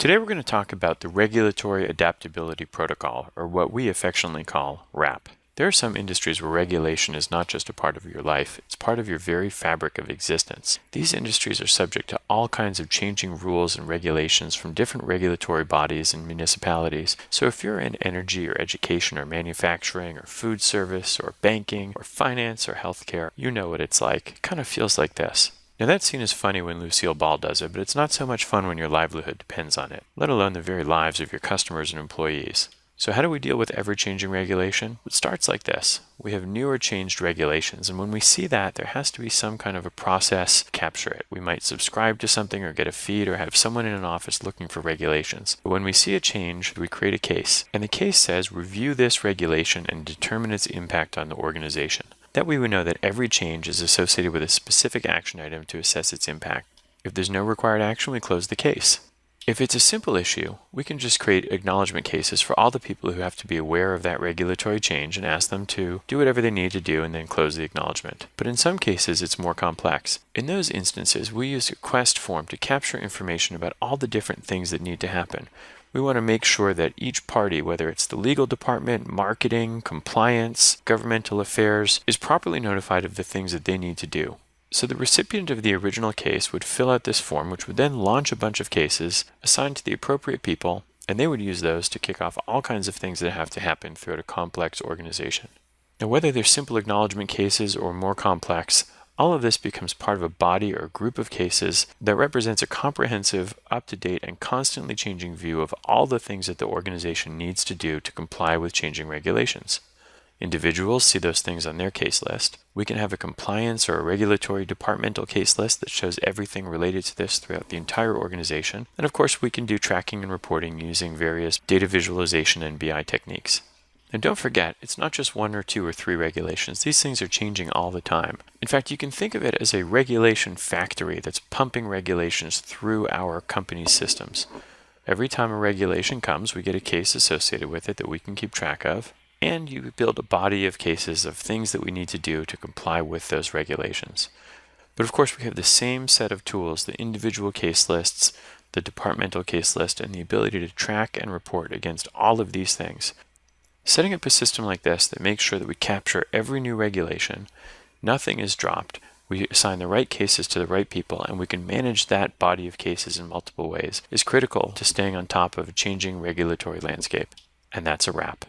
Today we're going to talk about the Regulatory Adaptability Protocol, or what we affectionately call RAP. There are some industries where regulation is not just a part of your life, it's part of your very fabric of existence. These industries are subject to all kinds of changing rules and regulations from different regulatory bodies and municipalities. So if you're in energy or education or manufacturing or food service or banking or finance or healthcare, you know what it's like. It kind of feels like this. Now that scene is funny when Lucille Ball does it, but it's not so much fun when your livelihood depends on it, let alone the very lives of your customers and employees. So how do we deal with ever-changing regulation? It starts like this. We have new or changed regulations, and when we see that, there has to be some kind of a process to capture it. We might subscribe to something or get a feed or have someone in an office looking for regulations. But when we see a change, we create a case, and the case says review this regulation and determine its impact on the organization. That way we know that every change is associated with a specific action item to assess its impact. If there's no required action, we close the case. If it's a simple issue, we can just create acknowledgement cases for all the people who have to be aware of that regulatory change and ask them to do whatever they need to do and then close the acknowledgement. But in some cases, it's more complex. In those instances, we use a request form to capture information about all the different things that need to happen. We want to make sure that each party, whether it's the legal department, marketing, compliance, governmental affairs, is properly notified of the things that they need to do. So the recipient of the original case would fill out this form, which would then launch a bunch of cases assigned to the appropriate people, and they would use those to kick off all kinds of things that have to happen throughout a complex organization. Now, whether they're simple acknowledgement cases or more complex, all of this becomes part of a body or group of cases that represents a comprehensive, up-to-date, and constantly changing view of all the things that the organization needs to do to comply with changing regulations. Individuals see those things on their case list. We can have a compliance or a regulatory departmental case list that shows everything related to this throughout the entire organization. And of course, we can do tracking and reporting using various data visualization and BI techniques. And don't forget, it's not just one or two or three regulations. These things are changing all the time. In fact, you can think of it as a regulation factory that's pumping regulations through our company's systems. Every time a regulation comes, we get a case associated with it that we can keep track of. And you build a body of cases of things that we need to do to comply with those regulations. But of course, we have the same set of tools, the individual case lists, the departmental case list, and the ability to track and report against all of these things. Setting up a system like this that makes sure that we capture every new regulation, nothing is dropped, we assign the right cases to the right people, and we can manage that body of cases in multiple ways, is critical to staying on top of a changing regulatory landscape. And that's a wrap.